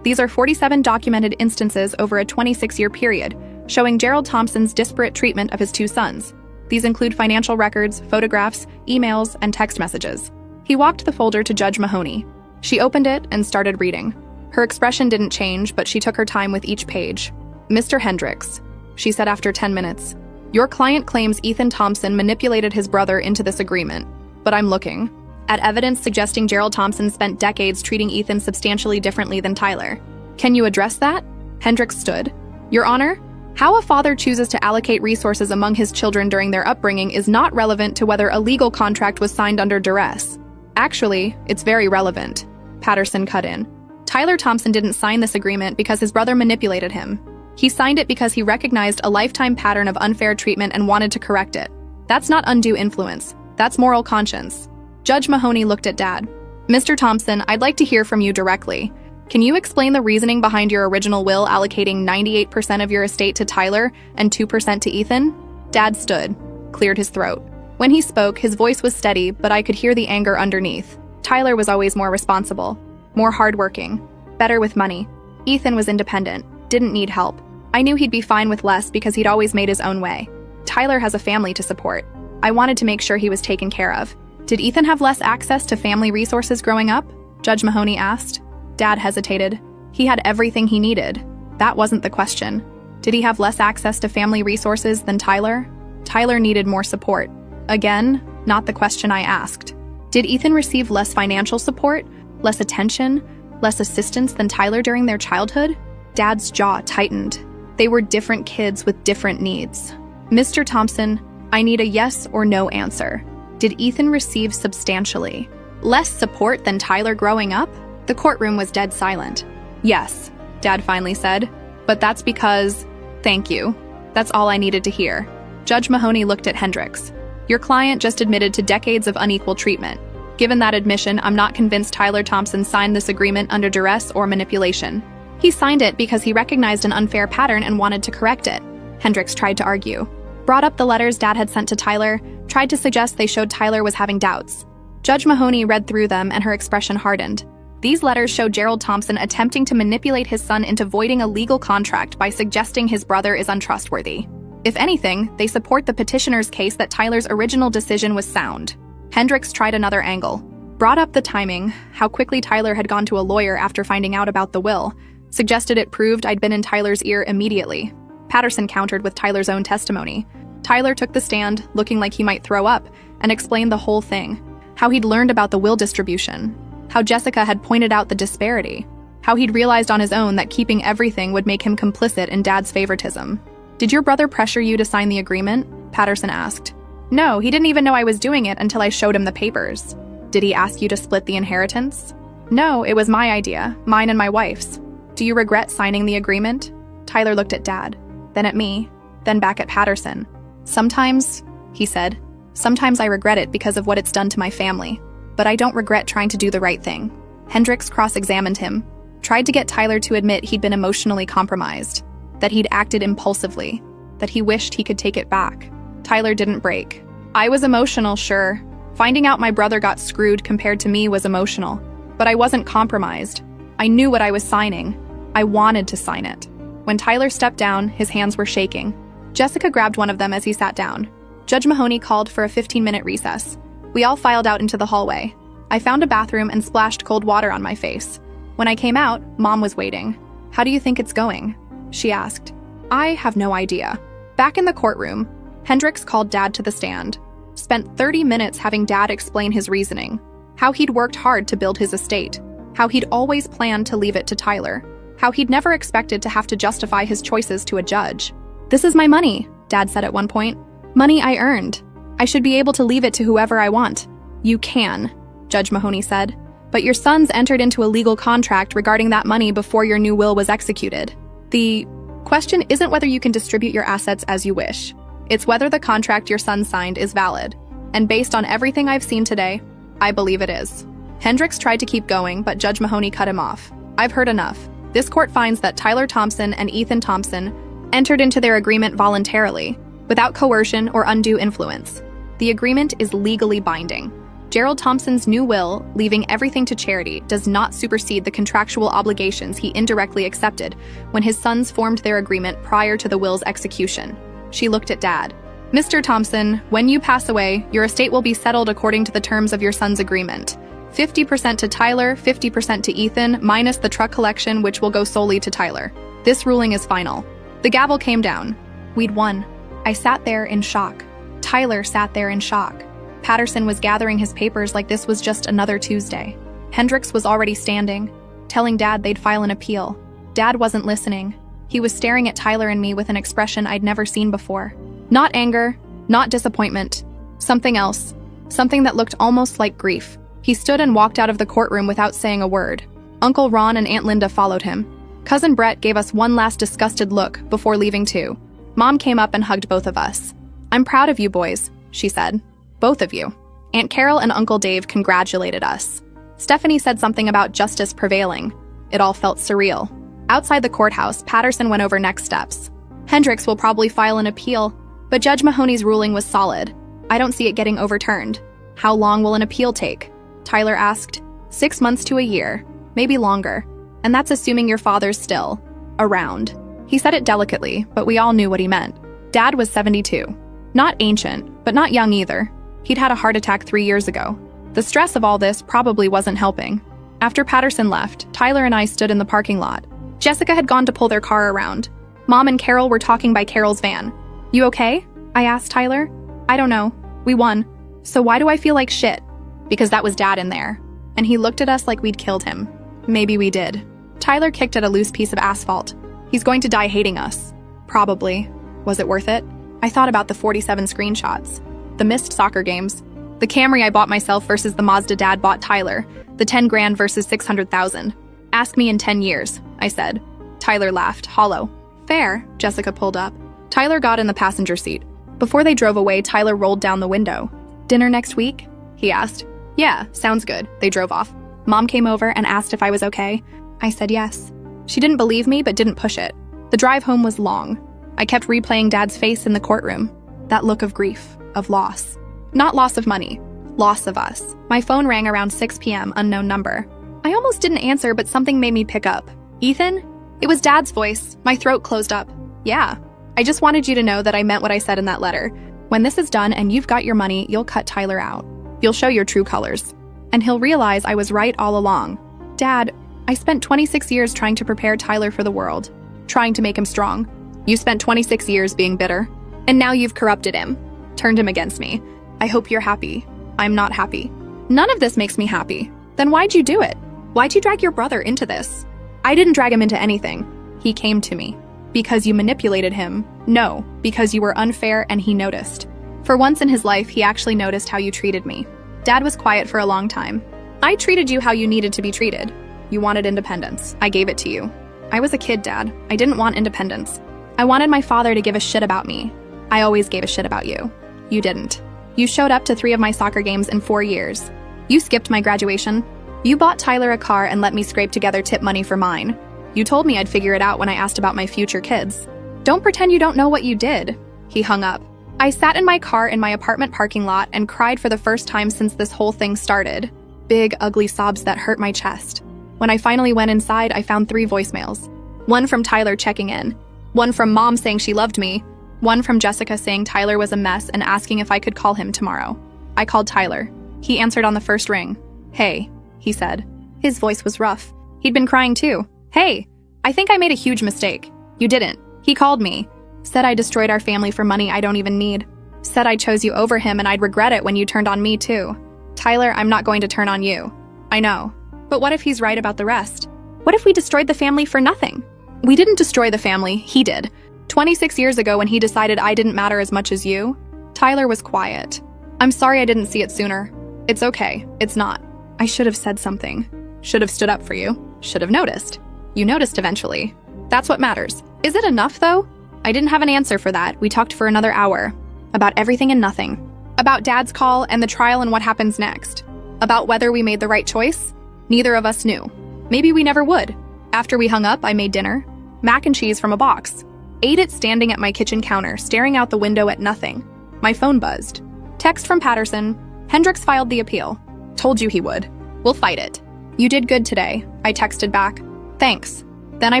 [SPEAKER 1] These are 47 documented instances over a 26-year period, showing Gerald Thompson's disparate treatment of his two sons. These include financial records, photographs, emails, and text messages. He walked the folder to Judge Mahoney. She opened it and started reading. Her expression didn't change, but she took her time with each page. Mr. Hendricks, she said after 10 minutes, your client claims Ethan Thompson manipulated his brother into this agreement, but I'm looking at evidence suggesting Gerald Thompson spent decades treating Ethan substantially differently than Tyler. Can you address that? Hendricks stood. Your Honor, how a father chooses to allocate resources among his children during their upbringing is not relevant to whether a legal contract was signed under duress. Actually, it's very relevant. Patterson cut in. Tyler Thompson didn't sign this agreement because his brother manipulated him. He signed it because he recognized a lifetime pattern of unfair treatment and wanted to correct it. That's not undue influence. That's moral conscience. Judge Mahoney looked at Dad. Mr. Thompson, I'd like to hear from you directly. Can you explain the reasoning behind your original will allocating 98% of your estate to Tyler and 2% to Ethan? Dad stood, cleared his throat. When he spoke, his voice was steady, but I could hear the anger underneath. Tyler was always more responsible, more hardworking, better with money. Ethan was independent, didn't need help. I knew he'd be fine with less because he'd always made his own way. Tyler has a family to support. I wanted to make sure he was taken care of. Did Ethan have less access to family resources growing up? Judge Mahoney asked. Dad hesitated. He had everything he needed. That wasn't the question. Did he have less access to family resources than Tyler? Tyler needed more support. Again, not the question I asked. Did Ethan receive less financial support, less attention, less assistance than Tyler during their childhood? Dad's jaw tightened. They were different kids with different needs. Mr. Thompson, I need a yes or no answer. Did Ethan receive substantially less support than Tyler growing up? The courtroom was dead silent. Yes, Dad finally said, but that's because, thank you. That's all I needed to hear. Judge Mahoney looked at Hendricks. Your client just admitted to decades of unequal treatment. Given that admission, I'm not convinced Tyler Thompson signed this agreement under duress or manipulation. He signed it because he recognized an unfair pattern and wanted to correct it. Hendricks tried to argue. Brought up the letters Dad had sent to Tyler, tried to suggest they showed Tyler was having doubts. Judge Mahoney read through them and her expression hardened. These letters showed Gerald Thompson attempting to manipulate his son into voiding a legal contract by suggesting his brother is untrustworthy. If anything, they support the petitioner's case that Tyler's original decision was sound. Hendricks tried another angle. Brought up the timing, how quickly Tyler had gone to a lawyer after finding out about the will, suggested it proved I'd been in Tyler's ear immediately. Patterson countered with Tyler's own testimony. Tyler took the stand, looking like he might throw up, and explained the whole thing. How he'd learned about the will distribution. How Jessica had pointed out the disparity. How he'd realized on his own that keeping everything would make him complicit in Dad's favoritism. Did your brother pressure you to sign the agreement? Patterson asked. No, he didn't even know I was doing it until I showed him the papers. Did he ask you to split the inheritance? No, it was my idea, mine and my wife's. Do you regret signing the agreement? Tyler looked at Dad, then at me, then back at Patterson. Sometimes, he said, sometimes I regret it because of what it's done to my family, but I don't regret trying to do the right thing. Hendricks cross-examined him, tried to get Tyler to admit he'd been emotionally compromised, that he'd acted impulsively, that he wished he could take it back. Tyler didn't break. I was emotional, sure. Finding out my brother got screwed compared to me was emotional, but I wasn't compromised. I knew what I was signing. I wanted to sign it. When Tyler stepped down, his hands were shaking. Jessica grabbed one of them as he sat down. Judge Mahoney called for a 15-minute recess. We all filed out into the hallway. I found a bathroom and splashed cold water on my face. When I came out, Mom was waiting. How do you think it's going? She asked. I have no idea. Back in the courtroom, Hendricks called Dad to the stand. Spent 30 minutes having Dad explain his reasoning. How he'd worked hard to build his estate. How he'd always planned to leave it to Tyler. How he'd never expected to have to justify his choices to a judge. This is my money, Dad said at one point. Money I earned. I should be able to leave it to whoever I want. You can, Judge Mahoney said. But your sons entered into a legal contract regarding that money before your new will was executed. The question isn't whether you can distribute your assets as you wish. It's whether the contract your son signed is valid. And based on everything I've seen today, I believe it is. Hendricks tried to keep going, but Judge Mahoney cut him off. I've heard enough. This court finds that Tyler Thompson and Ethan Thompson entered into their agreement voluntarily, without coercion or undue influence. The agreement is legally binding. Gerald Thompson's new will, leaving everything to charity, does not supersede the contractual obligations he indirectly accepted when his sons formed their agreement prior to the will's execution. She looked at Dad. Mr. Thompson, when you pass away, your estate will be settled according to the terms of your son's agreement. 50% to Tyler, 50% to Ethan, minus the truck collection, which will go solely to Tyler. This ruling is final. The gavel came down. We'd won. I sat there in shock. Tyler sat there in shock. Patterson was gathering his papers like this was just another Tuesday. Hendricks was already standing, telling Dad they'd file an appeal. Dad wasn't listening. He was staring at Tyler and me with an expression I'd never seen before. Not anger, not disappointment. Something else. Something that looked almost like grief. He stood and walked out of the courtroom without saying a word. Uncle Ron and Aunt Linda followed him. Cousin Brett gave us one last disgusted look before leaving too. Mom came up and hugged both of us. I'm proud of you boys, she said. Both of you. Aunt Carol and Uncle Dave congratulated us. Stephanie said something about justice prevailing. It all felt surreal. Outside the courthouse, Patterson went over next steps. Hendricks will probably file an appeal, but Judge Mahoney's ruling was solid. I don't see it getting overturned. How long will an appeal take? Tyler asked. 6 months to a year, maybe longer. And that's assuming your father's still around. He said it delicately, but we all knew what he meant. Dad was 72. Not ancient, but not young either. He'd had a heart attack 3 years ago. The stress of all this probably wasn't helping. After Patterson left, Tyler and I stood in the parking lot. Jessica had gone to pull their car around. Mom and Carol were talking by Carol's van. "You okay?" I asked Tyler. "I don't know. We won. So why do I feel like shit?" Because that was Dad in there. And he looked at us like we'd killed him. Maybe we did. Tyler kicked at a loose piece of asphalt. He's going to die hating us. Probably. Was it worth it? I thought about the 47 screenshots. The missed soccer games. The Camry I bought myself versus the Mazda Dad bought Tyler. The 10 grand versus 600,000. Ask me in 10 years, I said. Tyler laughed, hollow. Fair. Jessica pulled up. Tyler got in the passenger seat. Before they drove away, Tyler rolled down the window. "Dinner next week?" he asked. "Yeah, sounds good." They drove off. Mom came over and asked if I was okay. I said yes. She didn't believe me, but didn't push it. The drive home was long. I kept replaying Dad's face in the courtroom. That look of grief, of loss. Not loss of money, loss of us. My phone rang around 6 p.m., unknown number. I almost didn't answer, but something made me pick up. "Ethan?" It was Dad's voice. My throat closed up. "Yeah. I just wanted you to know that I meant what I said in that letter. When this is done and you've got your money, you'll cut Tyler out. You'll show your true colors. And he'll realize I was right all along. Dad, I spent 26 years trying to prepare Tyler for the world, trying to make him strong. You spent 26 years being bitter. And now you've corrupted him, turned him against me. I hope you're happy. I'm not happy. None of this makes me happy. Then why'd you do it? Why'd you drag your brother into this?" "I didn't drag him into anything. He came to me. Because you manipulated him. No, because you were unfair and he noticed. For once in his life, he actually noticed how you treated me." Dad was quiet for a long time. "I treated you how you needed to be treated. You wanted independence. I gave it to you. I was a kid, Dad. I didn't want independence. I wanted my father to give a shit about me. I always gave a shit about you. You didn't. You showed up to 3 of my soccer games in 4 years. You skipped my graduation. You bought Tyler a car and let me scrape together tip money for mine. You told me I'd figure it out when I asked about my future kids. Don't pretend you don't know what you did." He hung up. I sat in my car in my apartment parking lot and cried for the first time since this whole thing started. Big, ugly sobs that hurt my chest. When I finally went inside, I found 3 voicemails. One from Tyler checking in. One from Mom saying she loved me. One from Jessica saying Tyler was a mess and asking if I could call him tomorrow. I called Tyler. He answered on the first ring. "Hey," he said. His voice was rough. He'd been crying too. "Hey, I think I made a huge mistake." "You didn't." He called me. Said I destroyed our family for money I don't even need. Said I chose you over him and I'd regret it when you turned on me too. "Tyler, I'm not going to turn on you." "I know. But what if he's right about the rest? What if we destroyed the family for nothing?" "We didn't destroy the family, he did. 26 years ago when he decided I didn't matter as much as you." Tyler was quiet. "I'm sorry I didn't see it sooner. It's okay. It's not. I should have said something. Should have stood up for you. Should have noticed. You noticed eventually. That's what matters. Is it enough, though?" I didn't have an answer for that. We talked for another hour. About everything and nothing. About Dad's call and the trial and what happens next. About whether we made the right choice. Neither of us knew. Maybe we never would. After we hung up, I made dinner. Mac and cheese from a box. Ate it standing at my kitchen counter, staring out the window at nothing. My phone buzzed. Text from Patterson. "Hendricks filed the appeal. Told you he would. We'll fight it. You did good today." I texted back. "Thanks." Then I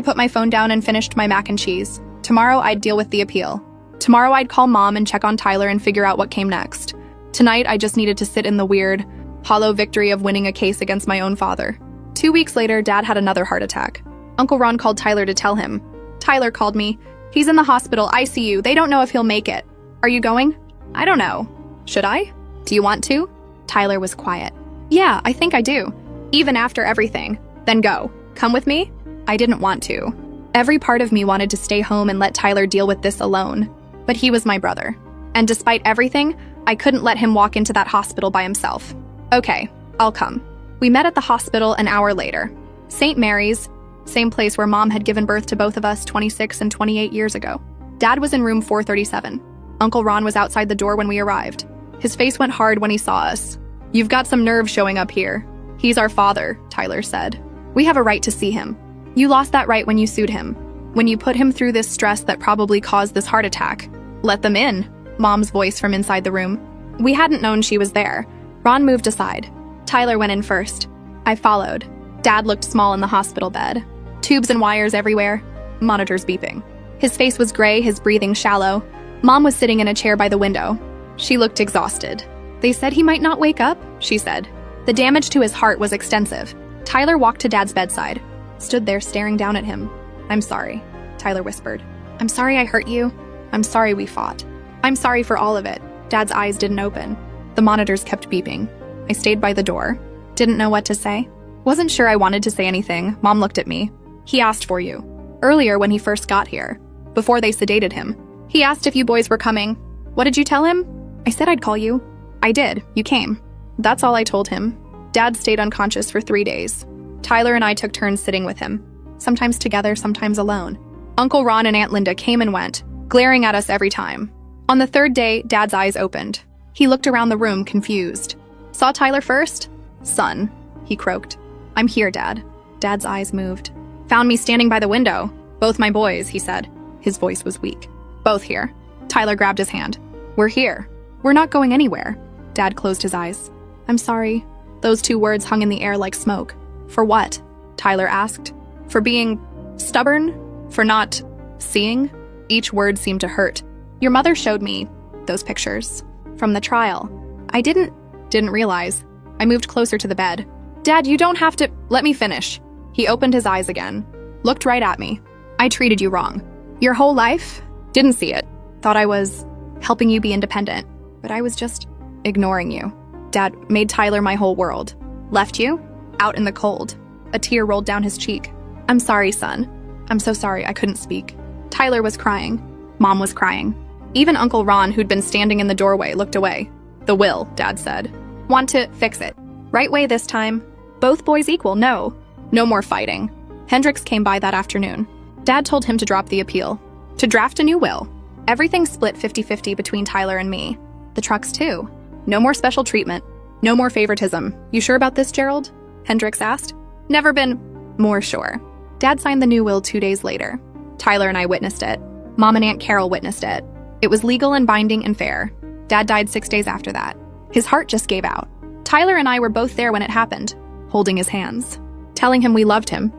[SPEAKER 1] put my phone down and finished my mac and cheese. Tomorrow I'd deal with the appeal. Tomorrow I'd call Mom and check on Tyler and figure out what came next. Tonight I just needed to sit in the weird, hollow victory of winning a case against my own father. 2 weeks later, Dad had another heart attack. Uncle Ron called Tyler to tell him. Tyler called me. "He's in the hospital, ICU. They don't know if he'll make it. Are you going?" "I don't know." "Should I? Do you want to?" Tyler was quiet. "Yeah, I think I do. Even after everything. Then go. Come with me?" I didn't want to. Every part of me wanted to stay home and let Tyler deal with this alone. But he was my brother. And despite everything, I couldn't let him walk into that hospital by himself. "Okay, I'll come." We met at the hospital an hour later. St. Mary's, same place where Mom had given birth to both of us 26 and 28 years ago. Dad was in room 437. Uncle Ron was outside the door when we arrived. His face went hard when he saw us. "You've got some nerve showing up here. He's our father," Tyler said. "We have a right to see him. You lost that right when you sued him. When you put him through this stress that probably caused this heart attack. Let them in," Mom's voice from inside the room. We hadn't known she was there. Ron moved aside. Tyler went in first. I followed. Dad looked small in the hospital bed. Tubes and wires everywhere. Monitors beeping. His face was gray, his breathing shallow. Mom was sitting in a chair by the window. She looked exhausted. "They said he might not wake up," she said. "The damage to his heart was extensive. Tyler walked to Dad's bedside, stood there staring down at him. "I'm sorry," Tyler whispered. "I'm sorry I hurt you. I'm sorry we fought. I'm sorry for all of it." Dad's eyes didn't open. The monitors kept beeping. I stayed by the door. Didn't know what to say. Wasn't sure I wanted to say anything. Mom looked at me. "He asked for you. Earlier when he first got here. Before they sedated him. He asked if you boys were coming. What did you tell him?" "I said I'd call you." "I did. You came." That's all I told him. Dad stayed unconscious for 3 days. Tyler and I took turns sitting with him. Sometimes together, sometimes alone. Uncle Ron and Aunt Linda came and went, glaring at us every time. On the 3rd day, Dad's eyes opened. He looked around the room, confused. "Saw Tyler first?" "Son," he croaked. "I'm here, Dad." Dad's eyes moved. "Found me standing by the window. Both my boys," he said. His voice was weak. "Both here." Tyler grabbed his hand. "We're here. We're not going anywhere." Dad closed his eyes. "I'm sorry." Those 2 words hung in the air like smoke. "For what?" Tyler asked. "For being stubborn? For not seeing?" Each word seemed to hurt. "Your mother showed me those pictures from the trial. I didn't realize." I moved closer to the bed. "Dad, you don't have to—" "Let me finish." He opened his eyes again, looked right at me. "I treated you wrong. Your whole life? Didn't see it. Thought I was helping you be independent. But I was just ignoring you. Dad made Tyler my whole world. Left you out in the cold." A tear rolled down his cheek. "I'm sorry, son. I'm so sorry I couldn't speak." Tyler was crying. Mom was crying. Even Uncle Ron, who'd been standing in the doorway, looked away. "The will," Dad said. "Want to fix it. Right way this time. Both boys equal, no. No more fighting." Hendricks came by that afternoon. Dad told him to drop the appeal. To draft a new will. Everything split 50-50 between Tyler and me. The trucks too. No more special treatment. No more favoritism. "You sure about this, Gerald?" Hendricks asked. "Never been more sure." Dad signed the new will 2 days later. Tyler and I witnessed it. Mom and Aunt Carol witnessed it. It was legal and binding and fair. Dad died 6 days after that. His heart just gave out. Tyler and I were both there when it happened, holding his hands, telling him we loved him.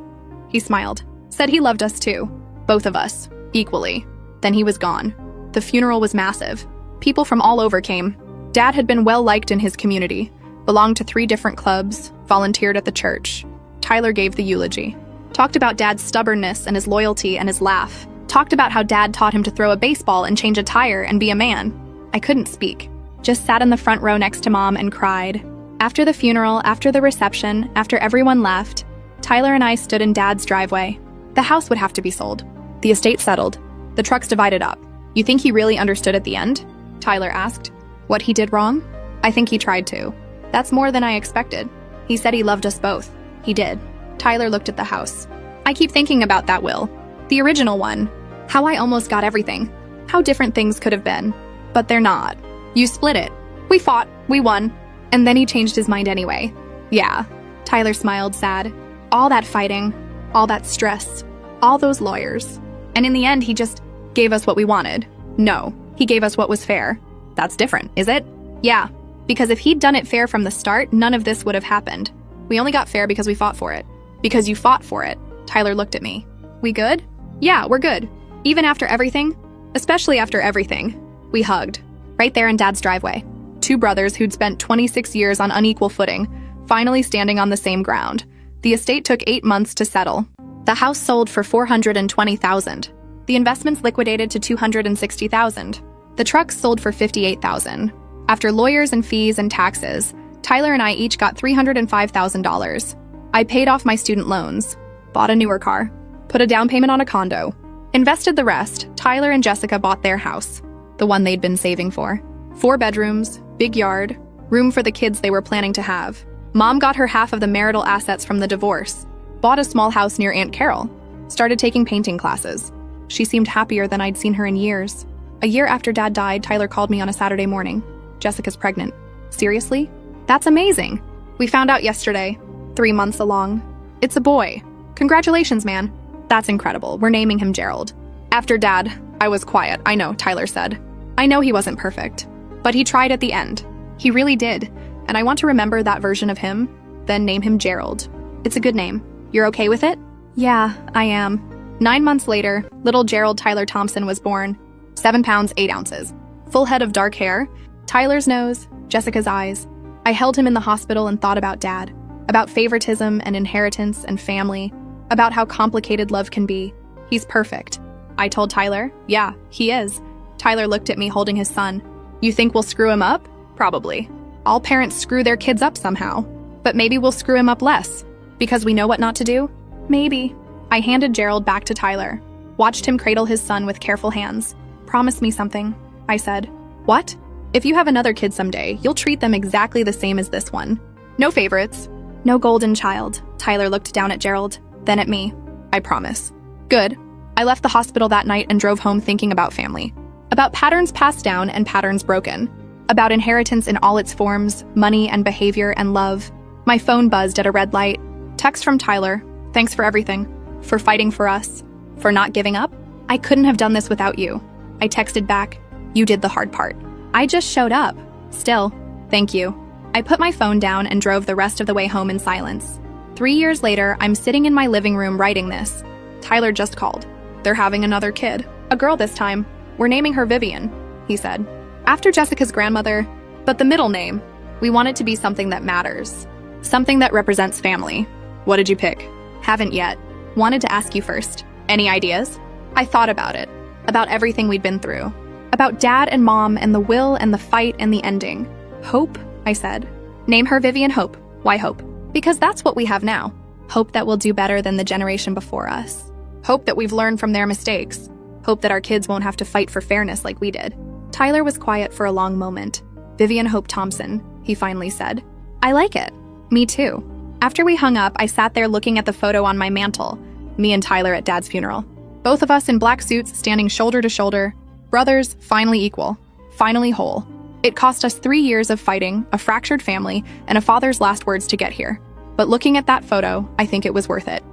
[SPEAKER 1] He smiled, said he loved us too, both of us, equally. Then he was gone. The funeral was massive. People from all over came. Dad had been well liked in his community, belonged to 3 different clubs, volunteered at the church. Tyler gave the eulogy. Talked about Dad's stubbornness and his loyalty and his laugh. Talked about how Dad taught him to throw a baseball and change a tire and be a man. I couldn't speak. Just sat in the front row next to Mom and cried. After the funeral, after the reception, after everyone left, Tyler and I stood in Dad's driveway. The house would have to be sold. The estate settled. The trucks divided up. "You think he really understood at the end?" Tyler asked. "What he did wrong?" "I think he tried to. That's more than I expected. He said he loved us both. He did." Tyler looked at the house. "I keep thinking about that will. The original one. How I almost got everything. How different things could have been. But they're not. You split it. We fought. We won. And then he changed his mind anyway." "Yeah." Tyler smiled, sad. "All that fighting. All that stress. All those lawyers. And in the end, he just gave us what we wanted." "No. He gave us what was fair." "That's different, is it?" "Yeah. Because if he'd done it fair from the start, none of this would have happened. We only got fair because we fought for it." "Because you fought for it." Tyler looked at me. "We good?" "Yeah, we're good. Even after everything. Especially after everything." We hugged. Right there in Dad's driveway. 2 brothers who'd spent 26 years on unequal footing, finally standing on the same ground. The estate took 8 months to settle. The house sold for $420,000. The investments liquidated to $260,000. The trucks sold for $58,000. After lawyers and fees and taxes, Tyler and I each got $305,000. I paid off my student loans, bought a newer car, put a down payment on a condo, invested the rest. Tyler and Jessica bought their house, the one they'd been saving for. 4 bedrooms, big yard, room for the kids they were planning to have. Mom got her half of the marital assets from the divorce, bought a small house near Aunt Carol, started taking painting classes. She seemed happier than I'd seen her in years. A year after Dad died, Tyler called me on a Saturday morning. "Jessica's pregnant." "Seriously? That's amazing. We found out yesterday, 3 months along. It's a boy. Congratulations, man." "That's incredible. We're naming him Gerald." After Dad, I was quiet. "I know," Tyler said. "I know he wasn't perfect, but he tried at the end. He really did, and I want to remember that version of him, then name him Gerald. It's a good name. You're okay with it?" "Yeah, I am." 9 months later, little Gerald Tyler Thompson was born. 7 pounds, 8 ounces. Full head of dark hair, Tyler's nose, Jessica's eyes. I held him in the hospital and thought about Dad, about favoritism and inheritance and family, about how complicated love can be. He's perfect. I told Tyler, yeah, he is. Tyler looked at me holding his son. You think we'll screw him up? Probably. All parents screw their kids up somehow. But maybe we'll screw him up less. Because we know what not to do? Maybe. I handed Gerald back to Tyler, watched him cradle his son with careful hands. Promise me something, I said. What? If you have another kid someday, you'll treat them exactly the same as this one. No favorites. No golden child. Tyler looked down at Gerald, then at me. I promise. Good. I left the hospital that night and drove home thinking about family. About patterns passed down and patterns broken. About inheritance in all its forms, money and behavior and love. My phone buzzed at a red light. Text from Tyler. Thanks for everything. For fighting for us. For not giving up. I couldn't have done this without you. I texted back. You did the hard part. I just showed up. Still, thank you. I put my phone down and drove the rest of the way home in silence. 3 years later, I'm sitting in my living room writing this. Tyler just called. They're having another kid. A girl this time. We're naming her Vivian, he said. After Jessica's grandmother, but the middle name. We want it to be something that matters. Something that represents family. What did you pick? Haven't yet. Wanted to ask you first. Any ideas? I thought about it. About everything we'd been through. About Dad and Mom and the will and the fight and the ending. Hope, I said. Name her Vivian Hope. Why Hope? Because that's what we have now. Hope that we'll do better than the generation before us. Hope that we've learned from their mistakes. Hope that our kids won't have to fight for fairness like we did. Tyler was quiet for a long moment. Vivian Hope Thompson, he finally said. I like it. Me too. After we hung up, I sat there looking at the photo on my mantle. Me and Tyler at Dad's funeral. Both of us in black suits standing shoulder to shoulder. Brothers, finally equal. Finally whole. It cost us 3 years of fighting, a fractured family, and a father's last words to get here. But looking at that photo, I think it was worth it.